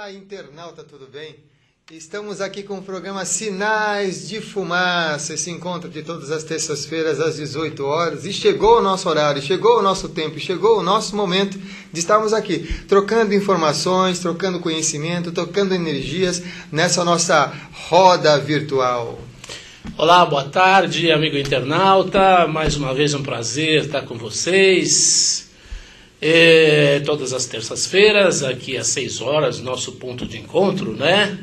Olá, internauta, tudo bem? Estamos aqui com o programa Sinais de Fumaça, esse encontro de todas as terças-feiras às 18 horas. E chegou o nosso horário, chegou o nosso tempo, chegou o nosso momento de estarmos aqui, trocando informações, trocando conhecimento, trocando energias nessa nossa roda virtual. Olá, boa tarde, amigo internauta. Mais uma vez um prazer estar com vocês. Todas as terças-feiras, aqui às 6 horas, nosso ponto de encontro, né?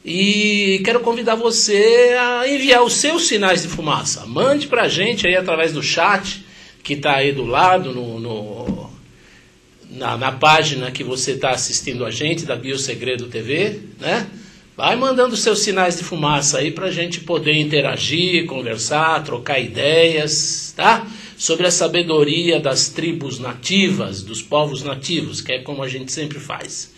E quero convidar você a enviar os seus sinais de fumaça. Mande pra gente aí através do chat, que está aí do lado, na página que você está assistindo a gente, da Biosegredo TV, né? Vai mandando seus sinais de fumaça aí pra gente poder interagir, conversar, trocar ideias, tá? Sobre a sabedoria das tribos nativas, dos povos nativos, que é como a gente sempre faz.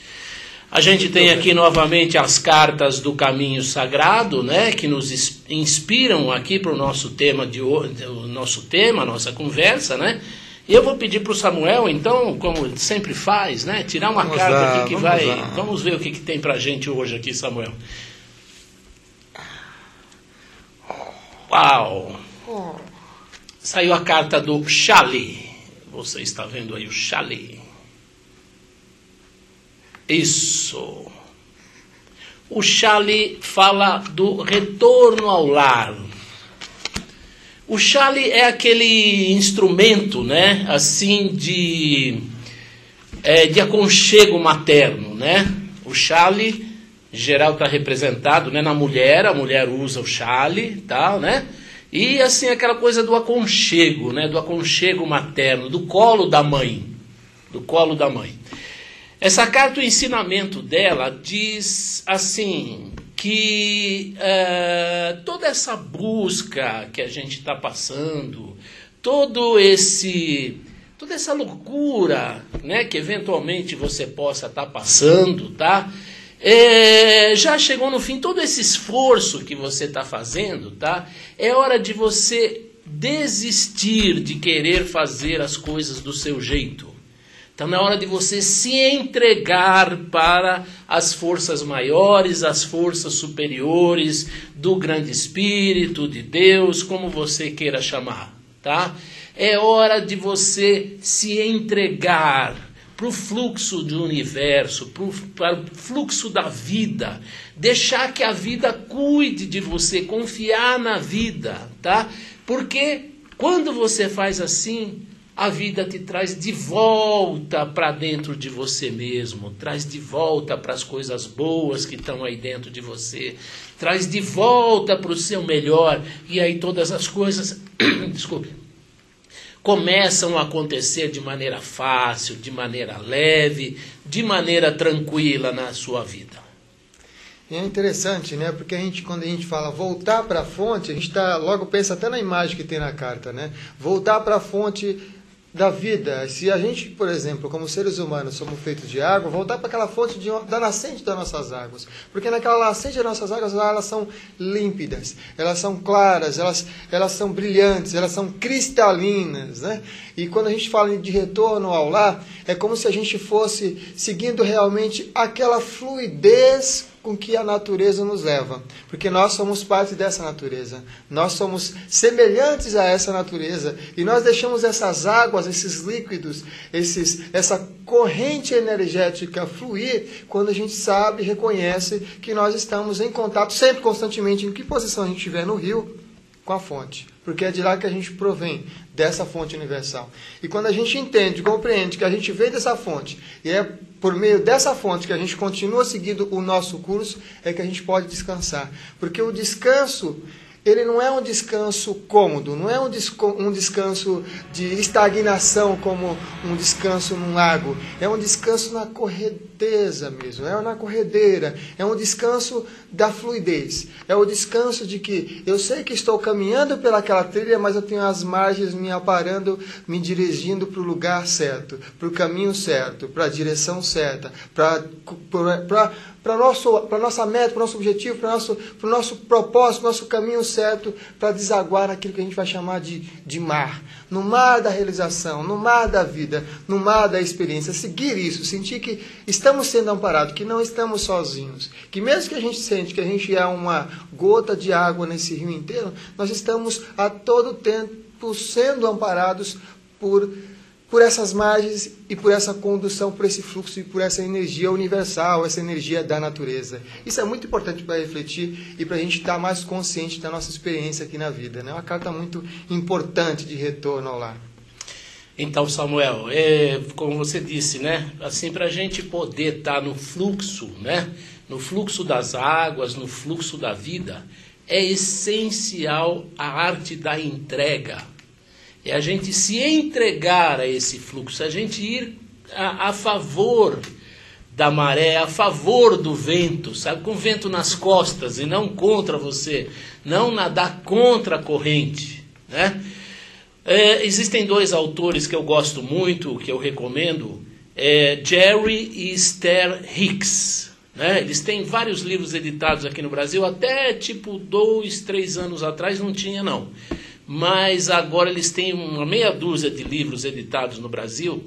A gente tem aqui novamente as cartas do caminho sagrado, né, que nos inspiram aqui para o nosso tema de hoje, a nossa conversa, né? E eu vou pedir para o Samuel, então, como ele sempre faz, né, tirar uma carta aqui que vai. Vamos ver o que tem para a gente hoje aqui, Samuel. Uau! Saiu a carta do Xali. Você está vendo aí o Xali. Isso. O Xali fala do retorno ao lar. O Xali é aquele instrumento, né, assim, de aconchego materno, né? O Xali, em geral, está representado, né, na mulher. A mulher usa o Xali, tal, né? E assim, aquela coisa do aconchego, né? Do aconchego materno, do colo da mãe. Do colo da mãe. Essa carta, o ensinamento dela diz assim, que toda essa busca que a gente está passando, toda essa loucura, né, que eventualmente você possa estar passando, tá? Já chegou no fim, todo esse esforço que você está fazendo, tá? É hora de você desistir de querer fazer as coisas do seu jeito. Então, na hora de você se entregar para as forças maiores, as forças superiores do grande Espírito, de Deus, como você queira chamar, tá? É hora de você se entregar para o fluxo do universo, para o fluxo da vida. Deixar que a vida cuide de você, confiar na vida, tá? Porque quando você faz assim, a vida te traz de volta para dentro de você mesmo, traz de volta para as coisas boas que estão aí dentro de você, traz de volta para o seu melhor, e aí todas as coisas, desculpe, começam a acontecer de maneira fácil, de maneira leve, de maneira tranquila na sua vida. E é interessante, né? Porque quando a gente fala voltar para a fonte, a gente logo pensa até na imagem que tem na carta, né? Voltar para a fonte da vida. Se a gente, por exemplo, como seres humanos, somos feitos de água, voltar para aquela fonte da nascente das nossas águas. Porque naquela nascente das nossas águas, elas são límpidas, elas são claras, elas são brilhantes, elas são cristalinas, né? E quando a gente fala de retorno ao lar, é como se a gente fosse seguindo realmente aquela fluidez com que a natureza nos leva, porque nós somos parte dessa natureza, nós somos semelhantes a essa natureza, e nós deixamos essas águas, esses líquidos, essa corrente energética fluir, quando a gente sabe, reconhece que nós estamos em contato, sempre, constantemente, em que posição a gente estiver no rio, com a fonte, porque é de lá que a gente provém, dessa fonte universal. E quando a gente entende, compreende que a gente veio dessa fonte, e é por meio dessa fonte que a gente continua seguindo o nosso curso, é que a gente pode descansar. Porque o descanso, ele não é um descanso cômodo, não é um descanso de estagnação como um descanso num lago. É um descanso na correnteza mesmo, é na corredeira. É um descanso da fluidez. É o descanso de que eu sei que estou caminhando pelaquela trilha, mas eu tenho as margens me aparando, me dirigindo para o lugar certo, para o caminho certo, para a direção certa, para para a nossa meta, para o nosso objetivo, para o nosso propósito, nosso caminho certo, para desaguar naquilo que a gente vai chamar de mar. No mar da realização, no mar da vida, no mar da experiência. Seguir isso, sentir que estamos sendo amparados, que não estamos sozinhos. Que mesmo que a gente sente que a gente é uma gota de água nesse rio inteiro, nós estamos a todo tempo sendo amparados por essas margens e por essa condução, por esse fluxo e por essa energia universal, essa energia da natureza. Isso é muito importante para refletir e para a gente estar mais consciente da nossa experiência aqui na vida. É uma carta muito importante de retorno ao lar. Então, Samuel, como você disse, né? Assim, para a gente poder estar no fluxo, né? No fluxo das águas, no fluxo da vida, é essencial a arte da entrega. É a gente se entregar a esse fluxo, a gente ir a favor da maré, a favor do vento, sabe? Com o vento nas costas e não contra você, não nadar contra a corrente, né? Existem dois autores que eu gosto muito, que eu recomendo, Jerry e Esther Hicks, né? Eles têm vários livros editados aqui no Brasil, até tipo 2, 3 anos atrás não tinha não. Mas agora eles têm uma meia dúzia de livros editados no Brasil.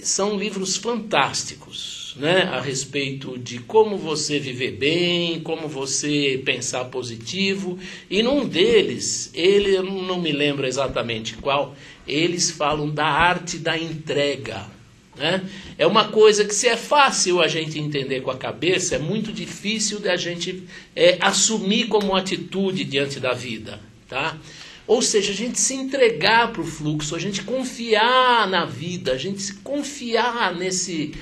São livros fantásticos, né? A respeito de como você viver bem, como você pensar positivo. E num deles, eu não me lembro exatamente qual, eles falam da arte da entrega, né? É uma coisa que, se é fácil a gente entender com a cabeça, é muito difícil da gente assumir como atitude diante da vida, tá? Ou seja, a gente se entregar para o fluxo, a gente confiar na vida, a gente se confiar nesse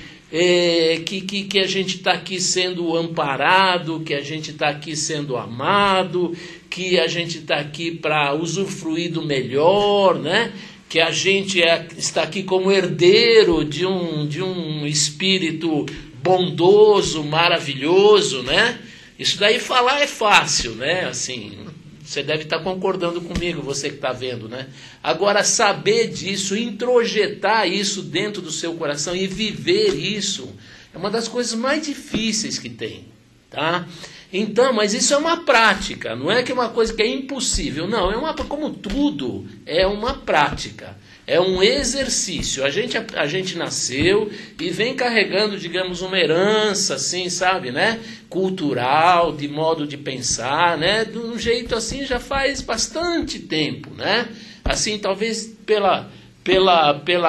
que a gente está aqui sendo amparado, que a gente está aqui sendo amado, que a gente está aqui para usufruir do melhor, né? Que a gente está aqui como herdeiro de um espírito bondoso, maravilhoso, né? Isso daí falar é fácil, né? Assim, você deve estar concordando comigo, você que está vendo, né? Agora, saber disso, introjetar isso dentro do seu coração e viver isso é uma das coisas mais difíceis que tem, tá? Então, mas isso é uma prática, não é que é uma coisa que é impossível, não, como tudo, é uma prática, é um exercício. A gente nasceu e vem carregando, digamos, uma herança, assim, sabe, né? Cultural, de modo de pensar, né? De um jeito assim já faz bastante tempo, né? Assim, talvez pela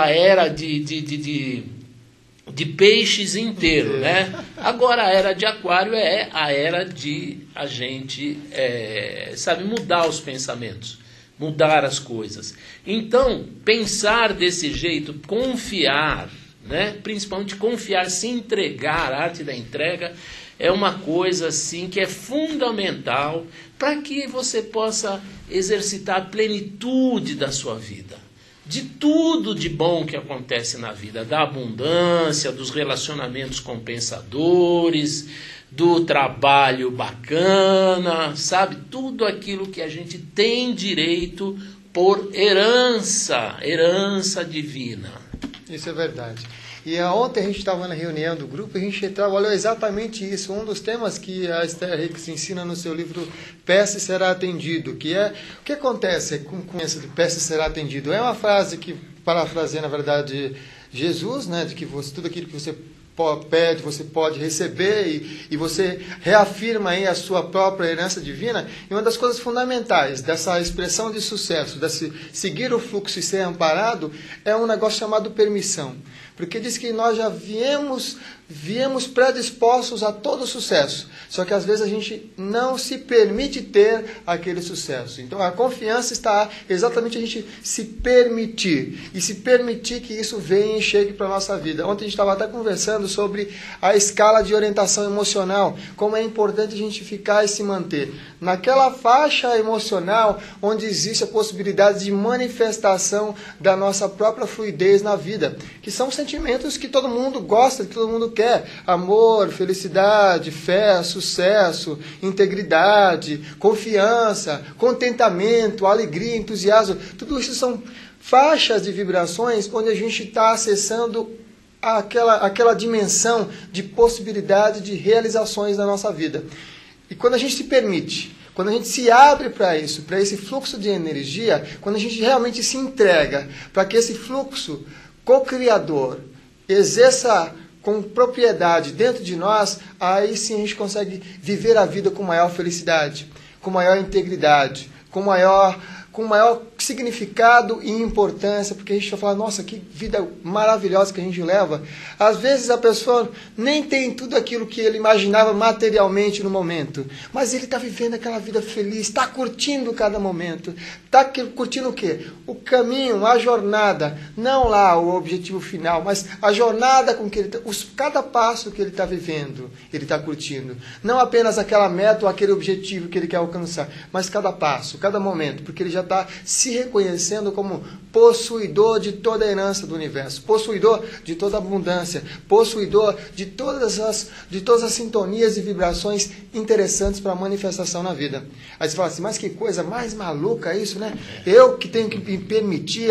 era de peixes inteiro, né? Agora a era de aquário é a era de a gente, sabe, mudar os pensamentos, mudar as coisas. Então, pensar desse jeito, confiar, né? Principalmente confiar, se entregar, a arte da entrega, é uma coisa assim que é fundamental para que você possa exercitar a plenitude da sua vida. De tudo de bom que acontece na vida, da abundância, dos relacionamentos compensadores, do trabalho bacana, sabe? Tudo aquilo que a gente tem direito por herança divina. Isso é verdade. E ontem a gente estava na reunião do grupo e a gente trabalhou exatamente isso. Um dos temas que a Esther Hicks ensina no seu livro Peça e Será Atendido, que é o que acontece com essa de peça e será atendido. É uma frase que parafraseia, na verdade, Jesus, né, de que tudo aquilo que você pede, você pode receber, e você reafirma aí a sua própria herança divina. E uma das coisas fundamentais dessa expressão de sucesso, desse seguir o fluxo e ser amparado, é um negócio chamado permissão. Porque diz que nós já viemos predispostos a todo sucesso. Só que às vezes a gente não se permite ter aquele sucesso. Então a confiança está exatamente a gente se permitir. E se permitir que isso venha e chegue para a nossa vida. Ontem a gente estava até conversando sobre a escala de orientação emocional. Como é importante a gente ficar e se manter naquela faixa emocional onde existe a possibilidade de manifestação da nossa própria fluidez na vida. Que são sentimentos que todo mundo gosta, que todo mundo quer. Amor, felicidade, fé, sucesso, integridade, confiança, contentamento, alegria, entusiasmo. Tudo isso são faixas de vibrações onde a gente está acessando aquela dimensão de possibilidade de realizações na nossa vida. E quando a gente se permite, quando a gente se abre para isso, para esse fluxo de energia, quando a gente realmente se entrega para que esse fluxo co-criador exerça com propriedade dentro de nós, aí sim a gente consegue viver a vida com maior felicidade, com maior integridade, com maior significado e importância, porque a gente vai falar, nossa, que vida maravilhosa que a gente leva. Às vezes a pessoa nem tem tudo aquilo que ele imaginava materialmente no momento, mas ele está vivendo aquela vida feliz, está curtindo cada momento. Está curtindo o quê? O caminho, a jornada, não lá o objetivo final, mas a jornada com que ele cada passo que ele está vivendo, ele está curtindo. Não apenas aquela meta ou aquele objetivo que ele quer alcançar, mas cada passo, cada momento, porque ele já está se reconhecendo como possuidor de toda a herança do universo, possuidor de toda a abundância, possuidor de todas as sintonias e vibrações interessantes para a manifestação na vida. Aí você fala assim, mas que coisa mais maluca isso, né? Eu que tenho que me permitir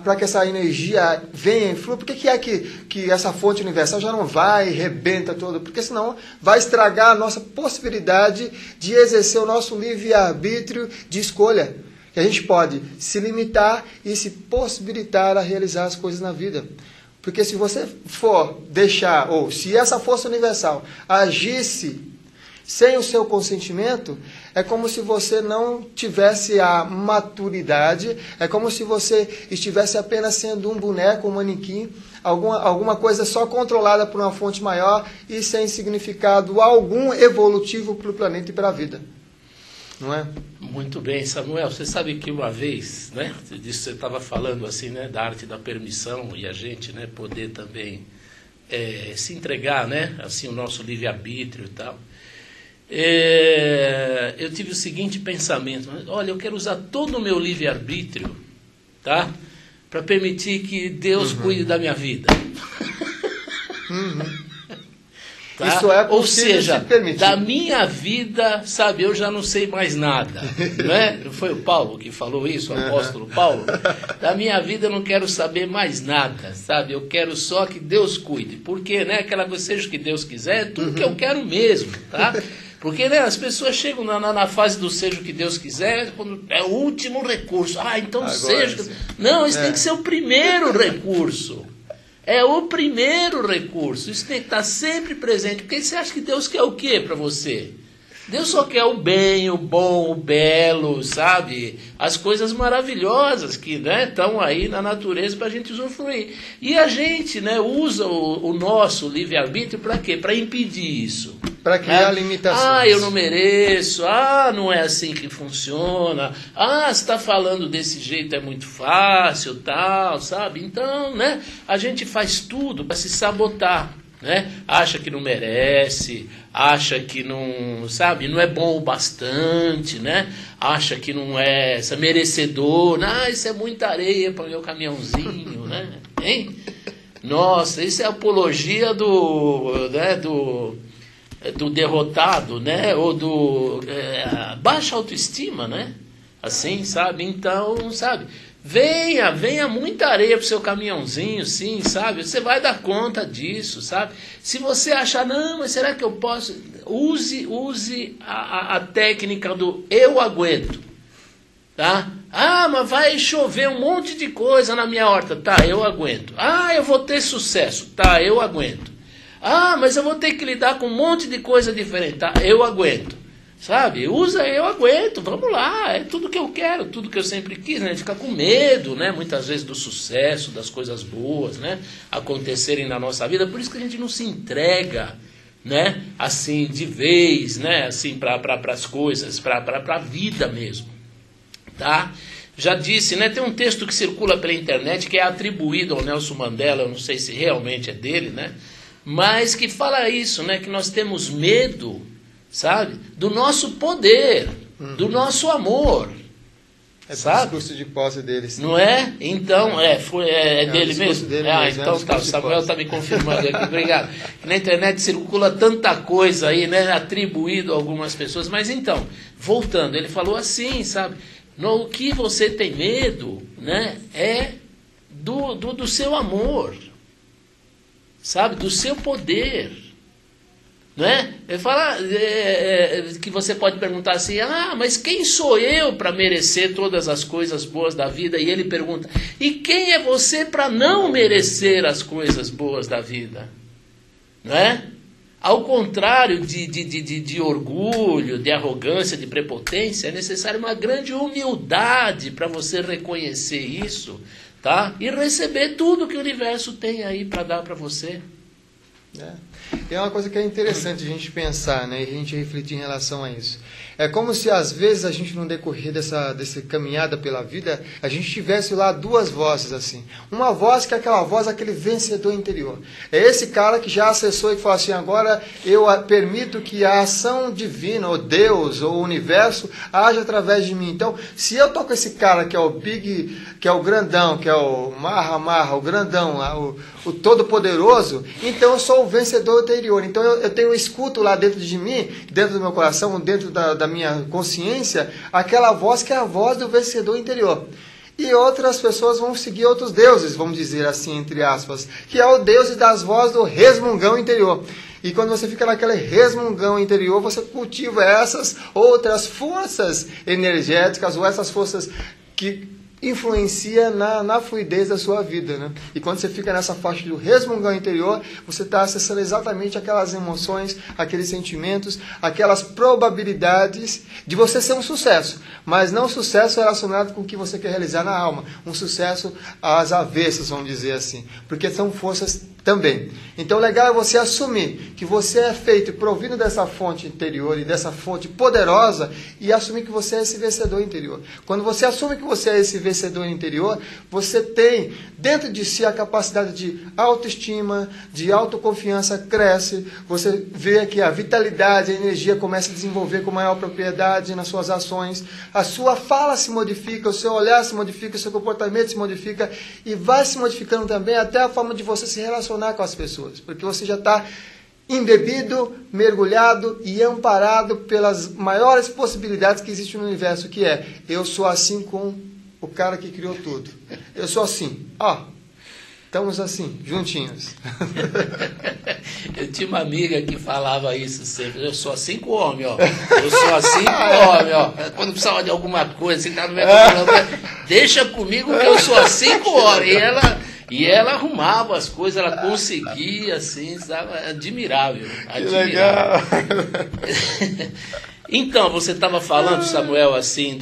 para que essa energia venha em fluxo, por que é que essa fonte universal já não vai e rebenta todo? Porque senão vai estragar a nossa possibilidade de exercer o nosso livre-arbítrio de escolha. Que a gente pode se limitar e se possibilitar a realizar as coisas na vida. Porque se você for deixar, ou se essa força universal agisse sem o seu consentimento, é como se você não tivesse a maturidade, é como se você estivesse apenas sendo um boneco, um manequim, alguma coisa só controlada por uma fonte maior e sem significado algum evolutivo para o planeta e para a vida. Não é? Muito bem, Samuel. Você sabe que uma vez, né, você estava falando assim, né, da arte da permissão e a gente, né, poder também se entregar, né, assim, o nosso livre-arbítrio e tal. Eu tive o seguinte pensamento: olha, eu quero usar todo o meu livre-arbítrio, tá, para permitir que Deus cuide da minha vida. Tá? Isso é possível. Ou seja, se permitir. Da minha vida, sabe, eu já não sei mais nada, né? Não foi o Paulo que falou isso, o apóstolo Paulo? Da minha vida eu não quero saber mais nada, sabe? Eu quero só que Deus cuide, porque, né, aquela coisa, seja o que Deus quiser, é tudo que eu quero mesmo, tá? Porque, né, as pessoas chegam na fase do seja o que Deus quiser, quando é o último recurso. Ah, então agora, seja... Sim. Não, isso tem que ser o primeiro recurso. É o primeiro recurso. Isso tem que estar sempre presente. Porque você acha que Deus quer o quê para você? Deus só quer o bem, o bom, o belo, sabe? As coisas maravilhosas que, né, estão aí na natureza para a gente usufruir. E a gente, né, usa o nosso livre-arbítrio para quê? Para impedir isso. Para criar limitações. Ah, eu não mereço. Ah, não é assim que funciona. Ah, você está falando desse jeito, é muito fácil, tal, sabe? Então, né, a gente faz tudo para se sabotar. Né? Acha que não merece, acha que não, sabe, não é bom o bastante, né? Acha que não é merecedor. Ah, isso é muita areia para o meu caminhãozinho, né? Hein? Nossa, isso é apologia do derrotado, né? Ou do baixa autoestima, né? Assim, sabe? Então, sabe? Venha muita areia pro seu caminhãozinho, sim, sabe? Você vai dar conta disso, sabe? Se você achar, não, mas será que eu posso? Use a técnica do eu aguento, tá? Ah, mas vai chover um monte de coisa na minha horta, tá, eu aguento. Ah, eu vou ter sucesso, tá, eu aguento. Ah, mas eu vou ter que lidar com um monte de coisa diferente, tá, eu aguento. Sabe, usa, eu aguento, vamos lá, é tudo que eu quero, tudo que eu sempre quis, né? Ficar com medo, né? Muitas vezes do sucesso, das coisas boas, né? Acontecerem na nossa vida, por isso que a gente não se entrega, né? Assim, de vez, né? Assim, para as coisas, para a vida mesmo, tá? Já disse, né? Tem um texto que circula pela internet que é atribuído ao Nelson Mandela, eu não sei se realmente é dele, né? Mas que fala isso, né? Que nós temos medo, sabe? Do nosso poder, do nosso amor. É o discurso de posse dele. Sim. Não é? Então, é dele mesmo? Dele mesmo. Então tá, o Samuel está me confirmando aqui, obrigado. Na internet circula tanta coisa aí, né? Atribuído a algumas pessoas. Mas então, voltando, ele falou assim, sabe? No que você tem medo, né? É do seu amor. sabe, do seu poder. Não é? Ele fala que você pode perguntar assim, mas quem sou eu para merecer todas as coisas boas da vida? E ele pergunta, e quem é você para não merecer as coisas boas da vida? Não é? Ao contrário de orgulho, de arrogância, de prepotência, é necessário uma grande humildade para você reconhecer isso, tá? E receber tudo que o universo tem aí para dar para você. É uma coisa que é interessante a gente pensar, né? E a gente refletir em relação a isso. É como se às vezes a gente no decorrer dessa caminhada pela vida, a gente tivesse lá duas vozes assim. Uma voz que é aquela voz, aquele vencedor interior. É esse cara que já acessou e falou assim, agora eu permito que a ação divina, ou Deus, ou o universo, haja através de mim. Então, se eu tô com esse cara que é o Big, que é o grandão, que é o Maha, o grandão, o todo-poderoso, então eu sou o vencedor interior. Então eu tenho um escuto lá dentro de mim, dentro do meu coração, dentro da minha consciência, aquela voz que é a voz do vencedor interior. E outras pessoas vão seguir outros deuses, vamos dizer assim, entre aspas, que é o Deus das vozes do resmungão interior. E quando você fica naquele resmungão interior, você cultiva essas outras forças energéticas, ou essas forças que influencia na fluidez da sua vida, né? E quando você fica nessa faixa do resmungão interior, você está acessando exatamente aquelas emoções, aqueles sentimentos, aquelas probabilidades de você ser um sucesso, mas não um sucesso relacionado com o que você quer realizar na alma, um sucesso às avessas, vamos dizer assim, porque são forças também. Então, o legal é você assumir que você é feito e provido dessa fonte interior e dessa fonte poderosa e assumir que você é esse vencedor interior. Quando você assume que você é esse vencedor interior, você tem dentro de si a capacidade de autoestima, de autoconfiança cresce, você vê que a vitalidade, a energia começa a desenvolver com maior propriedade nas suas ações, a sua fala se modifica, o seu olhar se modifica, o seu comportamento se modifica e vai se modificando também até a forma de você se relacionar com as pessoas, porque você já está embebido, mergulhado e amparado pelas maiores possibilidades que existem no universo, que é, eu sou assim com o cara que criou tudo. Eu sou assim, estamos assim, juntinhos. Eu tinha uma amiga que falava isso sempre, eu sou assim com o homem, eu sou assim com o homem, quando precisava de alguma coisa, assim, tá no meu deixa comigo que eu sou assim com o homem, e ela arrumava as coisas, ela conseguia, assim, sabe? Admirável. Legal. Então, você estava falando, Samuel, assim,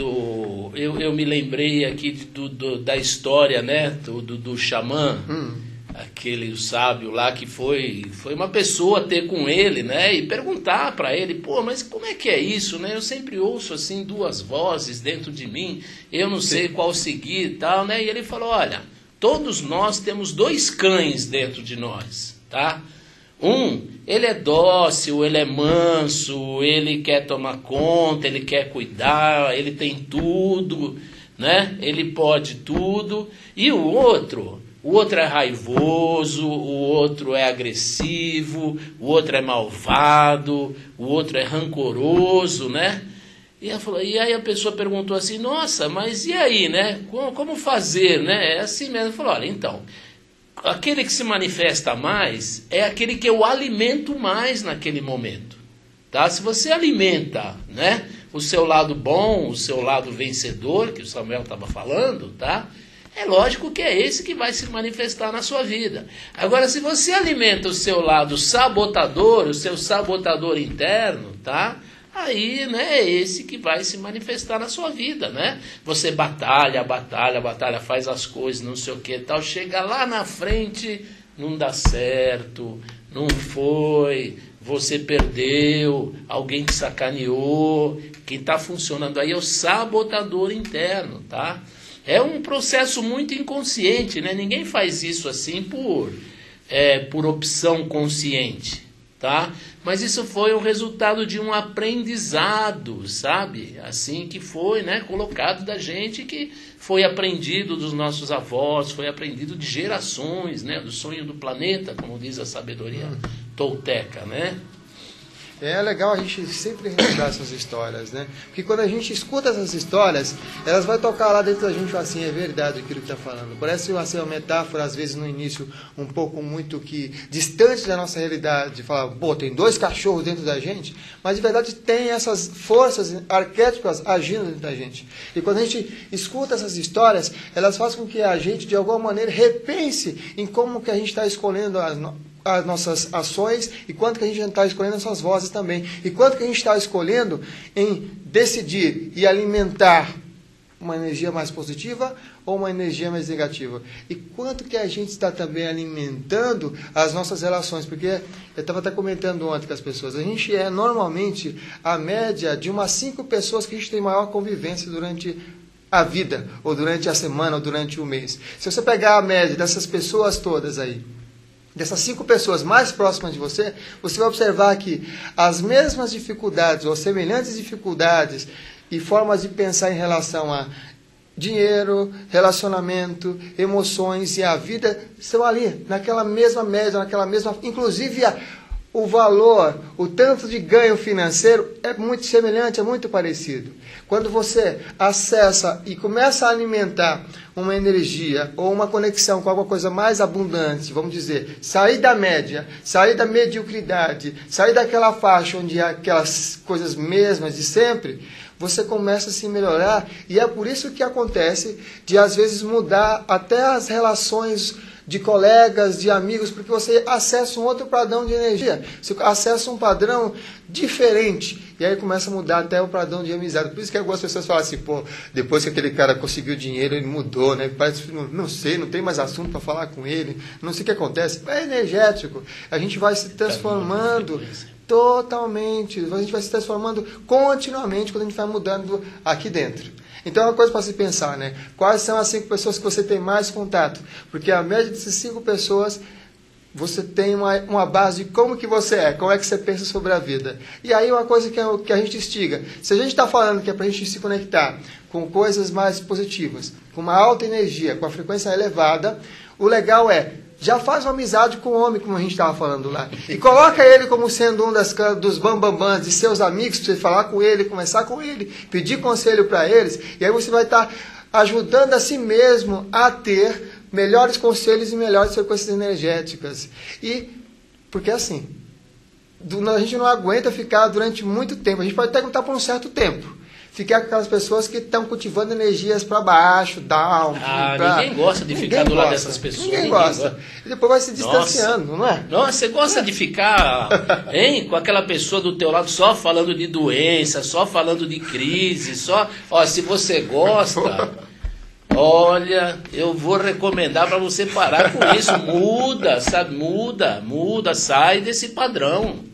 eu me lembrei aqui da história, né, do xamã, aquele sábio lá que foi uma pessoa ter com ele, né, e perguntar para ele, mas como é que é isso, né? Eu sempre ouço, assim, duas vozes dentro de mim, eu não sei qual seguir e tal, né? E ele falou, olha, todos nós temos dois cães dentro de nós, tá? Ele é dócil, ele é manso, ele quer tomar conta, ele quer cuidar, ele tem tudo, né? Ele pode tudo. E o outro é raivoso, o outro é agressivo, o outro é malvado, o outro é rancoroso, né? E aí a pessoa perguntou assim, nossa, mas e aí, né? Como fazer, né? É assim mesmo. Ele falou, olha, então, aquele que se manifesta mais é aquele que eu alimento mais naquele momento, tá? Se você alimenta, né, o seu lado bom, o seu lado vencedor, que o Samuel estava falando, tá? É lógico que é esse que vai se manifestar na sua vida. Agora, se você alimenta o seu lado sabotador, o seu sabotador interno, tá? Aí, né, é esse que vai se manifestar na sua vida, né? Você batalha, faz as coisas, não sei o que tal, chega lá na frente, não dá certo, não foi, você perdeu, alguém te sacaneou, quem está funcionando aí é o sabotador interno, tá? É um processo muito inconsciente, né? Ninguém faz isso assim por opção consciente, tá? Mas isso foi o resultado de um aprendizado, sabe? Assim que foi, né, colocado da gente, que foi aprendido dos nossos avós, foi aprendido de gerações, né, do sonho do planeta, como diz a sabedoria tolteca, né? É legal a gente sempre relembrar essas histórias, né? Porque quando a gente escuta essas histórias, elas vão tocar lá dentro da gente, assim, é verdade aquilo que está falando. Parece assim, uma metáfora, às vezes, no início, um pouco muito que distante da nossa realidade, de falar, pô, tem 2 cachorros dentro da gente, mas, de verdade, tem essas forças arquétipas agindo dentro da gente. E quando a gente escuta essas histórias, elas fazem com que a gente, de alguma maneira, repense em como que a gente está escolhendo as nossas ações e quanto que a gente está escolhendo as suas vozes também. E quanto que a gente está escolhendo em decidir e alimentar uma energia mais positiva ou uma energia mais negativa. E quanto que a gente está também alimentando as nossas relações. Porque eu estava até comentando ontem com as pessoas, a gente é normalmente a média de umas 5 pessoas que a gente tem maior convivência durante a vida, ou durante a semana, ou durante o mês. Se você pegar a média dessas pessoas todas aí, dessas 5 pessoas mais próximas de você, você vai observar que as mesmas dificuldades ou semelhantes dificuldades e formas de pensar em relação a dinheiro, relacionamento, emoções e a vida estão ali, naquela mesma média, naquela mesma... Inclusive, o valor, o tanto de ganho financeiro é muito semelhante, é muito parecido. Quando você acessa e começa a alimentar uma energia ou uma conexão com alguma coisa mais abundante, vamos dizer, sair da média, sair da mediocridade, sair daquela faixa onde há aquelas coisas mesmas de sempre, você começa a se melhorar, e é por isso que acontece de às vezes mudar até as relações de colegas, de amigos, porque você acessa um outro padrão de energia, você acessa um padrão diferente, e aí começa a mudar até o padrão de amizade. Por isso que algumas pessoas falam assim, pô, depois que aquele cara conseguiu dinheiro, ele mudou, né? Parece, não sei, não tem mais assunto para falar com ele, não sei o que acontece. É energético, a gente vai se transformando totalmente, a gente vai se transformando continuamente quando a gente vai mudando aqui dentro. Então é uma coisa para se pensar, né? Quais são as 5 pessoas que você tem mais contato? Porque a média dessas 5 pessoas, você tem uma base de como que você é, como é que você pensa sobre a vida. E aí uma coisa que a gente instiga, se a gente está falando que é para a gente se conectar com coisas mais positivas, com uma alta energia, com a frequência elevada, o legal é, já faz uma amizade com o homem, como a gente estava falando lá. E coloca ele como sendo um dos bambambãs de seus amigos, para você falar com ele, conversar com ele, pedir conselho para eles. E aí você vai estar ajudando a si mesmo a ter melhores conselhos e melhores frequências energéticas. E, porque assim, a gente não aguenta ficar durante muito tempo. A gente pode até aguentar por um certo tempo. Ficar com aquelas pessoas que estão cultivando energias para baixo, down. Ninguém gosta de ficar do lado dessas pessoas. Ninguém gosta. E depois vai se distanciando, não é? Nossa, você gosta de ficar com aquela pessoa do teu lado só falando de doença, só falando de crise, só... Ó, se você gosta, olha, eu vou recomendar para você parar com isso. Muda, sabe? Muda, sai desse padrão.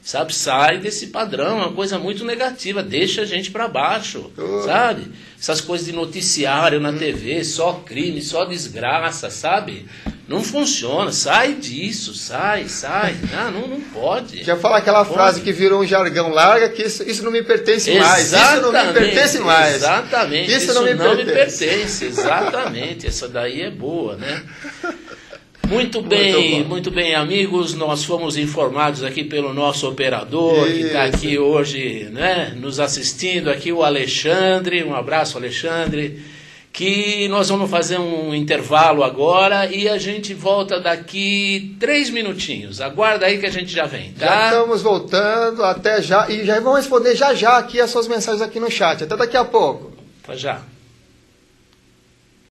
Sabe, sai desse padrão, é uma coisa muito negativa, deixa a gente para baixo, sabe? Essas coisas de noticiário na TV, só crime, só desgraça, sabe? Não funciona, sai disso, sai. Não pode. Já falar aquela frase que virou um jargão, larga, que isso não me pertence mais. Isso não me pertence mais. Exatamente, isso não me pertence, exatamente, essa daí é boa, né? Muito bem, amigos, nós fomos informados aqui pelo nosso operador, que está aqui hoje, né, nos assistindo aqui, o Alexandre, um abraço, Alexandre, que nós vamos fazer um intervalo agora e a gente volta daqui 3 minutinhos, aguarda aí que a gente já vem, tá? Já estamos voltando, até já, e já vamos responder já aqui as suas mensagens aqui no chat, até daqui a pouco. Até já.